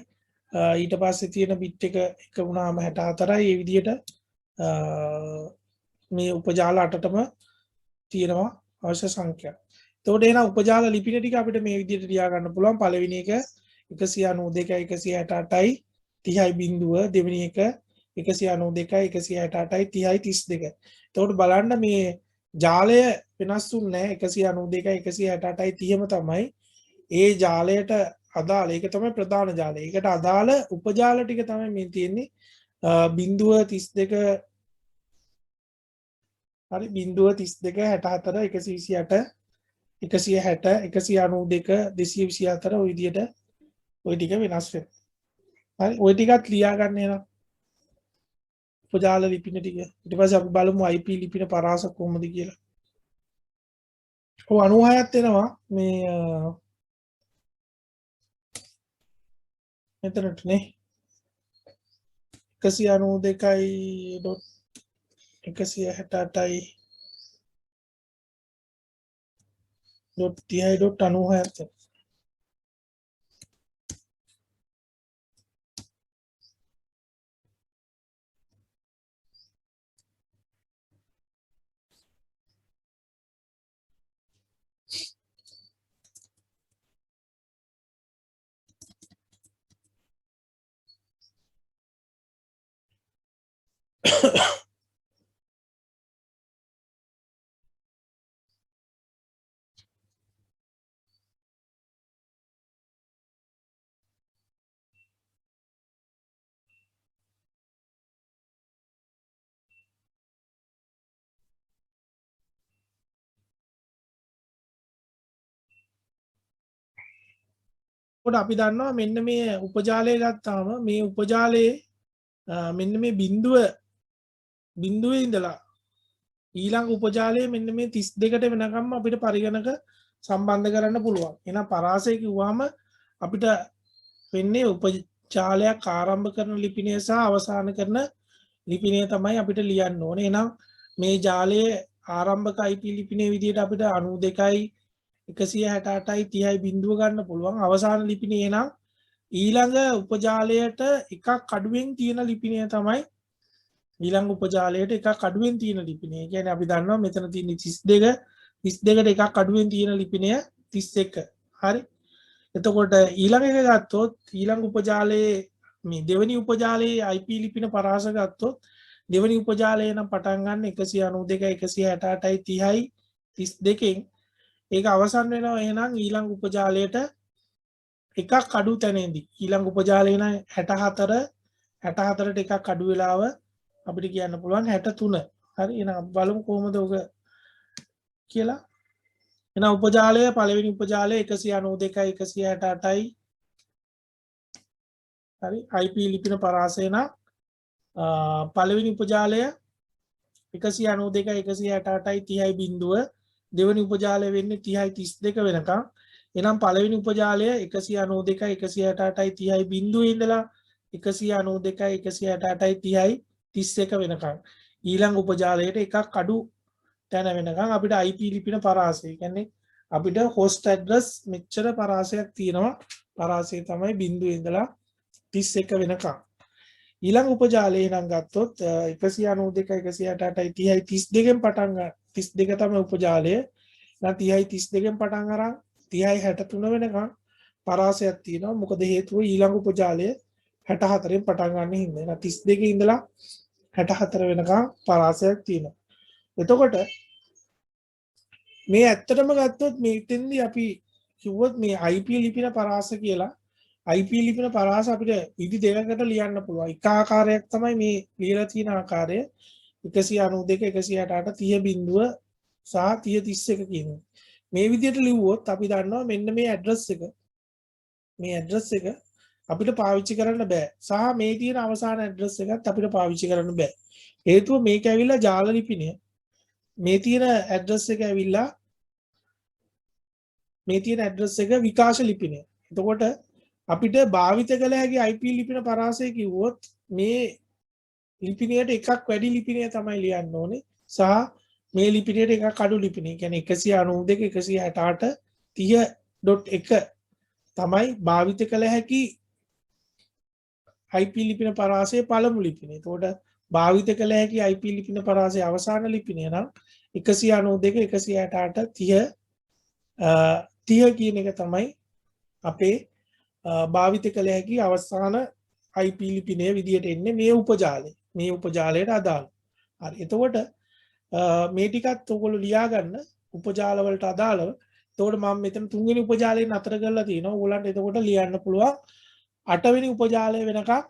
A: ඊට පස්සේ තියෙන බිට් එක එක වුණාම 64යි. ඒ විදිහට මේ උපජාල 8ටම තියෙනවා අවශ්‍ය සංඛ්‍යා. එතකොට එහෙනම් උපජාල ලිපින ටික අපිට මේ විදිහට ලියා ගන්න පුළුවන්. පළවෙනි එක 192යි 168යි 30යි බිඳුව. දෙවෙනි එක 192යි 168යි 30යි 32. එතකොට බලන්න මේ ජාලය වෙනස් වුන්නේ නැහැ. 192යි 168යි 30ම තමයි ඒ ජාලයට අදාළ. ඒක තමයි ප්‍රධාන ජාලය. ඒකට අදාළ උපජාල ටික තමයි මේ තියෙන්නේ. බිඳුව 32 හරි බිඳුව 32 64 128 160 192 224 ඔය විදිහට ওই ටික වෙනස් වෙනවා. හරි ඔය ටිකත් ලියා ගන්න එනවා උපජාල ලිපින ටික ඊට පස්සේ අපි බලමු IP ලිපින පරාස කොහොමද කියලා ඔව් 96ක් එනවා මේ මෙතනට නේ 192.168.30.96 කොට අපි දන්නවා මෙන්න මේ උපජාලය ගත්තාම මේ උපජාලයේ මෙන්න මේ බිඳුවේ ඉඳලා ඊළඟ උපජාලයේ මෙන්න මේ 32ට වෙනකම්ම අපිට පරිගණක සම්බන්ධ කරන්න පුළුවන්. එහෙනම් පරාසය කිව්වම අපිට වෙන්නේ උපජාලයක් ආරම්භ කරන ලිපිනය සහ අවසන් කරන ලිපිනය තමයි අපිට ලියන්න ඕනේ. එහෙනම් මේ ජාලයේ ආරම්භක IP ලිපිනයේ විදිහට අපිට 92යි 168යි 30යි බිඳුව ගන්න පුළුවන්. අවසාන ලිපිනේ නම් ඊළඟ උපජාලයට එකක් අඩුවෙන් තියෙන ලිපිනය තමයි ඊළඟ උපජාලයට එකක් අඩුවෙන් තියෙන ලිපිනය. ඒ කියන්නේ අපි දන්නවා මෙතන තියෙන 32ට එකක් අඩුවෙන් තියෙන ලිපිනය 31. හරි. එතකොට ඊළඟ එක ගත්තොත් ඊළඟ උපජාලයේ මේ දෙවෙනි උපජාලයේ IP ලිපින පරාස ගත්තොත් දෙවෙනි උපජාලයේ නම් පටන් ගන්න 192යි 168යි 30යි 32කින් ඒක අවසන් වෙනවා. එහෙනම් ඊළඟ උපජාලයට එකක් අඩු තැනේදී ඊළඟ උපජාලය නම් 64ට එකක් අඩු වෙලාව අපිට කියන්න පුළුවන් 63. හරි. එහෙනම් බලමු කොහොමද ඔක කියලා. එහෙනම් උපජාලය පළවෙනි උපජාලය 192යි 168යි හරි IP ලිපින පරාසය නම් පළවෙනි උපජාලය 192යි 168යි 30යි බිඳුව දෙවෙනි උපජාලය වෙන්නේ 30යි 32 වෙනකම්. එහෙනම් පළවෙනි උපජාලය 192යි 168යි 30යි බිඳුවේ ඉඳලා 192යි 168යි 30යි 31 වෙනකම්. ඊළඟ උපජාලයට එකක් අඩු තැන වෙනකම් අපිට IP ලිපින පරාසය කියන්නේ අපිට host address මෙච්චර පරාසයක් තියෙනවා. පරාසය තමයි බිඳුවේ ඉඳලා 31 වෙනකම්. ඊළඟ උපජාලය නම් ගත්තොත් 192යි 168යි 30යි 32න් පටන් ගන්න 32 තමයි උපජාලය. නම් 30යි 32න් පටන් අරන් 30යි 63 වෙනකම් පරාසයක් තියෙනවා. මොකද හේතුව ඊළඟ උපජාලය 64න් පටන් ගන්න හින්දා. එහෙනම් 32 ඉඳලා 64 වෙනකම් පරාසයක් තියෙනවා. එතකොට මේ ඇත්තටම ගත්තොත් මේකෙන්දී අපි කිව්වොත් මේ IP ලිපින පරාස කියලා IP ලිපින පරාස අපිට විදි දෙකකට ලියන්න පුළුවන්. එක ආකාරයක් තමයි මේ ලියලා තියෙන ආකාරය 192 168 30 බිඳුව සහ 30 31 කියනවා. මේ විදිහට ලිව්වොත් අපි දන්නවා මෙන්න මේ ඇඩ්‍රස් එක අපිට පාවිච්චි කරන්න බෑ. සහ මේ තියෙන අවසාන ඇඩ්‍රස් එකත් අපිට පාවිච්චි කරන්න බෑ. හේතුව මේක ඇවිල්ලා ජාල ලිපිනය. මේ තියෙන ඇඩ්‍රස් එක ඇවිල්ලා මේ තියෙන ඇඩ්‍රස් එක විකාශ ලිපිනය. එතකොට අපිට භාවිත කළ හැකි IP ලිපින පරාසය කිව්වොත් මේ ලිපිනයට එකක් වැඩි ලිපිනය තමයි ලියන්න ඕනේ. සහ මේ ලිපිනයට එකක් අඩු ලිපිනය. කියන්නේ 192 168 30.1 තමයි භාවිත කළ හැකි IP ලිපින පරාසයේ පළමු ලිපිනය. එතකොට භාවිත කළ හැකි IP ලිපින පරාසයේ අවසාන ලිපිනය නම් 192 168 30 කියන එක තමයි අපේ භාවිත කළ හැකි අවසාන IP ලිපිනය විදියට එන්නේ මේ උපජාලයට අදාළ. හරි. එතකොට මේ ටිකත් ඔයගොල්ලෝ ලියා ගන්න උපජාල වලට අදාළව. එතකොට මම මෙතන තුන්වෙනි උපජාලයෙන් අතර කරලා තියෙනවා. ඕගොල්ලන්ට එතකොට ලියන්න පුළුවන් 8 වෙනි උපජාලය වෙනකම්